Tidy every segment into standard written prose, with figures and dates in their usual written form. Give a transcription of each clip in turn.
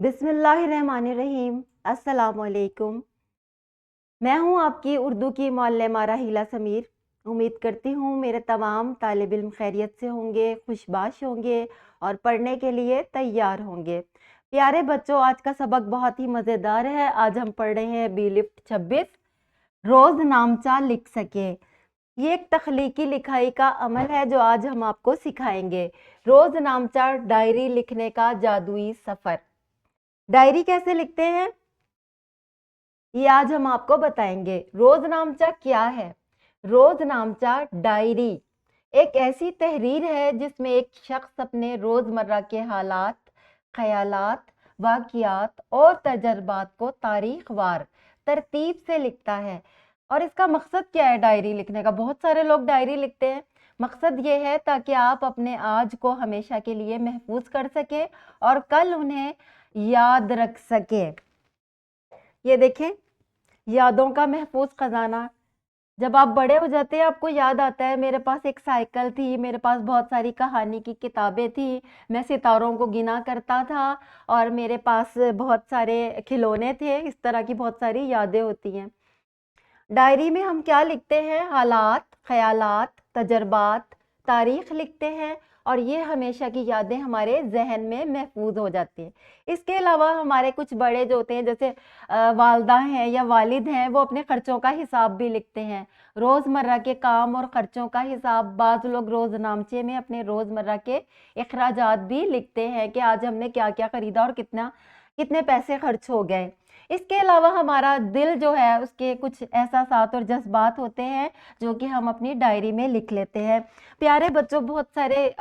बिस्मिल्लाहिर्रहमानिर्रहीम। अस्सलाम वालेकुम। मैं हूं आपकी उर्दू की मुअल्लिमा राहिला समीर। उम्मीद करती हूं मेरे तमाम तालिब इल्म खैरियत से होंगे, खुशबाश होंगे और पढ़ने के लिए तैयार होंगे। प्यारे बच्चों, आज का सबक बहुत ही मज़ेदार है। आज हम पढ़ रहे हैं बी लिफ्ट 26, रोज़ नामचा लिख सके। ये एक तख्लीकी लिखाई का अमल है जो आज हम आपको सिखाएंगे। रोज़ नामचा डायरी लिखने का जादुई सफ़र। डायरी कैसे लिखते हैं ये आज हम आपको बताएंगे। रोज नामचा क्या है? रोज नामचा डायरी एक ऐसी तहरीर है जिसमें एक शख्स अपने रोजमर्रा के हालात, ख्यालात, वाकियात और तजर्बात को तारीखवार तरतीब से लिखता है। और इसका मकसद क्या है डायरी लिखने का? बहुत सारे लोग डायरी लिखते हैं। मकसद ये है ताकि आप अपने आज को हमेशा के लिए महफूज कर सकें और कल उन्हें याद रख सकें। ये देखें, यादों का महफूज खजाना। जब आप बड़े हो जाते हैं आपको याद आता है, मेरे पास एक साइकिल थी, मेरे पास बहुत सारी कहानी की किताबें थी, मैं सितारों को गिना करता था और मेरे पास बहुत सारे खिलौने थे। इस तरह की बहुत सारी यादें होती हैं। डायरी में हम क्या लिखते हैं? हालात, ख्यालात, तजर्बात, तारीख लिखते हैं और ये हमेशा की यादें हमारे जहन में महफूज हो जाती हैं। इसके अलावा हमारे कुछ बड़े जो होते हैं, जैसे वालदा हैं या वालिद हैं, वो अपने खर्चों का हिसाब भी लिखते हैं। रोज़मर्रा के काम और खर्चों का हिसाब बाज़ लोग रोज़नामचे में अपने रोज़मर्रा के अखराजात भी लिखते हैं कि आज हमने क्या क्या खरीदा और कितने पैसे खर्च हो गए। इसके अलावा हमारा दिल जो है उसके कुछ एहसासात और जज्बात होते हैं जो कि हम अपनी डायरी में लिख लेते हैं। प्यारे बच्चों, बहुत सारे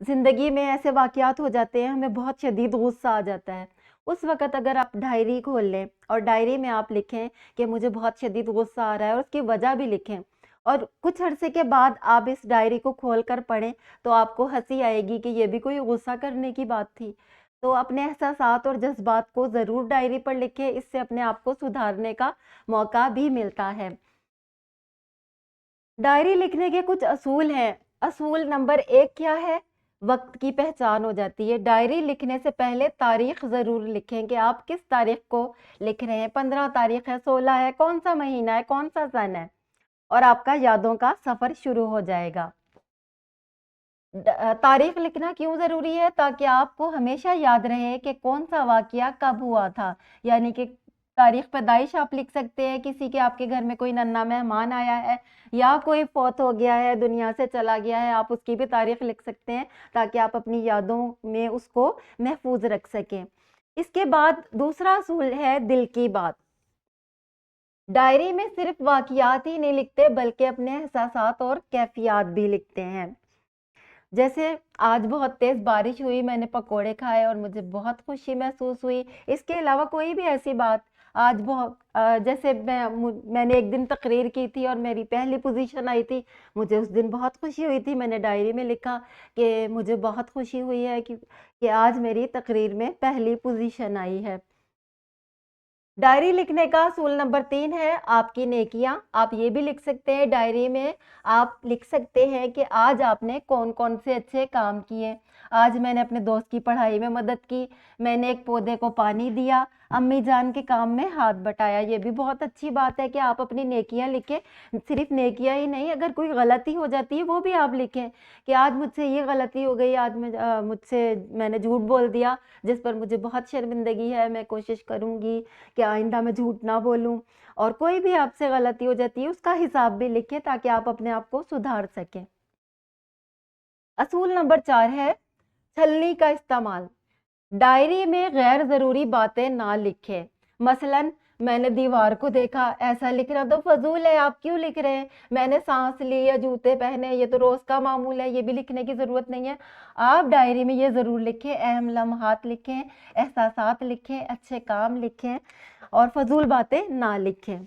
ज़िंदगी में ऐसे वाक़यात हो जाते हैं, हमें बहुत शदीद गुस्सा आ जाता है। उस वक़्त अगर आप डायरी खोल लें और डायरी में आप लिखें कि मुझे बहुत शदीद गुस्सा आ रहा है और उसकी वजह भी लिखें, और कुछ अरसे के बाद आप इस डायरी को खोल कर पढ़ें तो आपको हंसी आएगी कि ये भी कोई गुस्सा करने की बात थी। तो अपने एहसासात और जज्बात को ज़रूर डायरी पर लिखें, इससे अपने आप को सुधारने का मौका भी मिलता है। डायरी लिखने के कुछ असूल हैं। असूल नंबर 1 क्या है? वक्त की पहचान हो जाती है। डायरी लिखने से पहले तारीख ज़रूर लिखें कि आप किस तारीख को लिख रहे हैं। 15 तारीख है, 16 है, कौन सा महीना है, कौन सा सन है, और आपका यादों का सफ़र शुरू हो जाएगा। तारीख लिखना क्यों ज़रूरी है? ताकि आपको हमेशा याद रहे कि कौन सा वाकया कब हुआ था। यानी कि तारीख पैदाइश आप लिख सकते हैं, किसी के आपके घर में कोई नन्हा मेहमान आया है या कोई फौत हो गया है, दुनिया से चला गया है, आप उसकी भी तारीख लिख सकते हैं ताकि आप अपनी यादों में उसको महफूज रख सकें। इसके बाद दूसरा असूल है दिल की बात। डायरी में सिर्फ वाकयात ही नहीं लिखते बल्कि अपने एहसासात और कैफियत भी लिखते हैं। जैसे आज बहुत तेज़ बारिश हुई, मैंने पकोड़े खाए और मुझे बहुत खुशी महसूस हुई। इसके अलावा कोई भी ऐसी बात, आज बहुत जैसे मैंने एक दिन तकरीर की थी और मेरी पहली पोजीशन आई थी, मुझे उस दिन बहुत खुशी हुई थी। मैंने डायरी में लिखा कि मुझे बहुत खुशी हुई है कि आज मेरी तकरीर में पहली पोजीशन आई है। डायरी लिखने का असूल नंबर 3 है आपकी नेकियां। आप ये भी लिख सकते हैं डायरी में, आप लिख सकते हैं कि आज आपने कौन कौन से अच्छे काम किए। आज मैंने अपने दोस्त की पढ़ाई में मदद की, मैंने एक पौधे को पानी दिया, अम्मी जान के काम में हाथ बटाया। ये भी बहुत अच्छी बात है कि आप अपनी नेकियां लिखें। सिर्फ नेकियां ही नहीं, अगर कोई गलती हो जाती है वो भी आप लिखें कि आज मुझसे ये गलती हो गई, आज मैंने झूठ बोल दिया जिस पर मुझे बहुत शर्मिंदगी है। मैं कोशिश करूंगी कि आइंदा मैं झूठ ना बोलूं। और कोई भी आपसे गलती हो जाती है उसका हिसाब भी लिखें ताकि आप अपने आप को सुधार सकें। असूल नंबर 4 है छलनी का इस्तेमाल। डायरी में गैर जरूरी बातें ना लिखें। मसलन, मैंने दीवार को देखा, ऐसा लिखना तो फजूल है, आप क्यों लिख रहे हैं? मैंने सांस ली या जूते पहने, ये तो रोज का मामूल है, ये भी लिखने की जरूरत नहीं है। आप डायरी में ये जरूर लिखें, अहम लम्हात लिखें, एहसासात लिखें, अच्छे काम लिखें और फजूल बातें ना लिखें।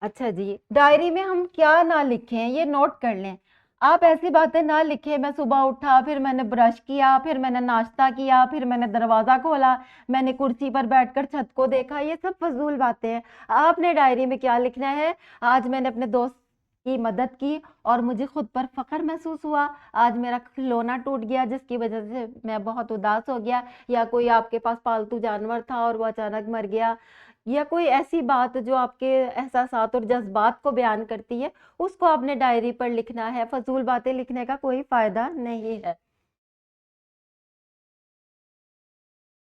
अच्छा जी, डायरी में हम क्या ना लिखें ये नोट कर लें। आप ऐसी बातें ना लिखें, मैं सुबह उठा, फिर मैंने ब्रश किया, फिर मैंने नाश्ता किया, फिर मैंने दरवाज़ा खोला, मैंने कुर्सी पर बैठकर छत को देखा, ये सब फ़ज़ूल बातें हैं। आपने डायरी में क्या लिखना है, आज मैंने अपने दोस्त की मदद की और मुझे खुद पर फ़ख्र महसूस हुआ, आज मेरा खिलौना टूट गया जिसकी वजह से मैं बहुत उदास हो गया, या कोई आपके पास पालतू जानवर था और वो अचानक मर गया, या कोई ऐसी बात जो आपके एहसासात और जज़्बात को बयान करती है, उसको आपने डायरी पर लिखना है। फ़ज़ूल बातें लिखने का कोई फ़ायदा नहीं है।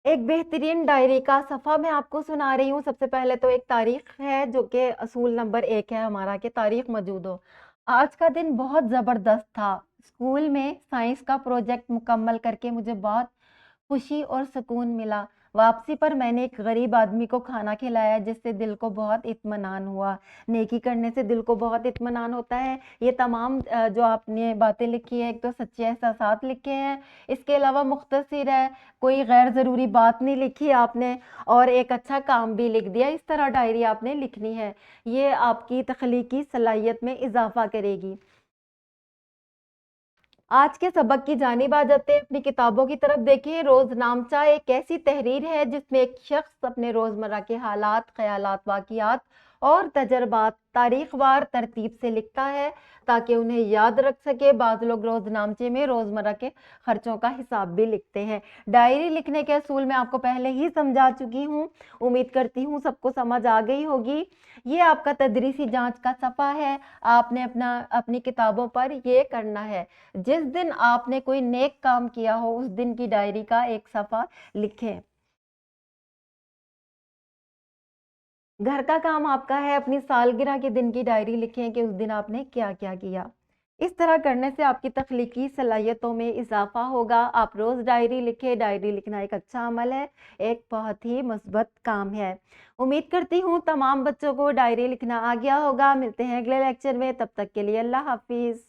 एक बेहतरीन डायरी का सफ़ा मैं आपको सुना रही हूँ। सबसे पहले तो एक तारीख़ है जो कि असूल नंबर 1 है हमारा कि तारीख़ मौजूद हो। आज का दिन बहुत ज़बरदस्त था। स्कूल में साइंस का प्रोजेक्ट मुकम्मल करके मुझे बहुत खुशी और सुकून मिला। वापसी पर मैंने एक गरीब आदमी को खाना खिलाया जिससे दिल को बहुत इत्मीनान हुआ। नेकी करने से दिल को बहुत इत्मीनान होता है। ये तमाम जो आपने बातें लिखी हैं, एक तो सच्चे एहसासात लिखे हैं, इसके अलावा मुख्तसर है, कोई गैर ज़रूरी बात नहीं लिखी आपने, और एक अच्छा काम भी लिख दिया। इस तरह डायरी आपने लिखनी है। ये आपकी तख्लीकी सलाहियत में इज़ाफ़ा करेगी। आज के सबक की जानिब आ जाते हैं। अपनी किताबों की तरफ देखिए। रोज़नामचा एक ऐसी तहरीर है जिसमें एक शख्स अपने रोज़मर्रा के हालात, ख़यालात, वाक़ियात और तजर्बात तारीख़वार तरतीब से लिखता है ताकि उन्हें याद रख सके। बाज़ लोग रोज़नामचे में रोज़मर्रा के खर्चों का हिसाब भी लिखते हैं। डायरी लिखने के असूल मैं आपको पहले ही समझा चुकी हूँ। उम्मीद करती हूँ सबको समझ आ गई होगी। ये आपका तदरीसी जाँच का सफ़ा है। आपने अपनी किताबों पर ये करना है। जिस दिन आपने कोई नेक काम किया हो उस दिन की डायरी का एक सफ़ा लिखें। घर का काम आपका है, अपनी सालगिरह के दिन की डायरी लिखें कि उस दिन आपने क्या-क्या किया। इस तरह करने से आपकी तख्लीकी सलाहियतों में इज़ाफ़ा होगा। आप रोज़ डायरी लिखें, डायरी लिखना एक अच्छा अमल है, एक बहुत ही मुस्बत काम है। उम्मीद करती हूँ तमाम बच्चों को डायरी लिखना आ गया होगा। मिलते हैं अगले लेक्चर में, तब तक के लिए अल्लाह हाफ़िज़।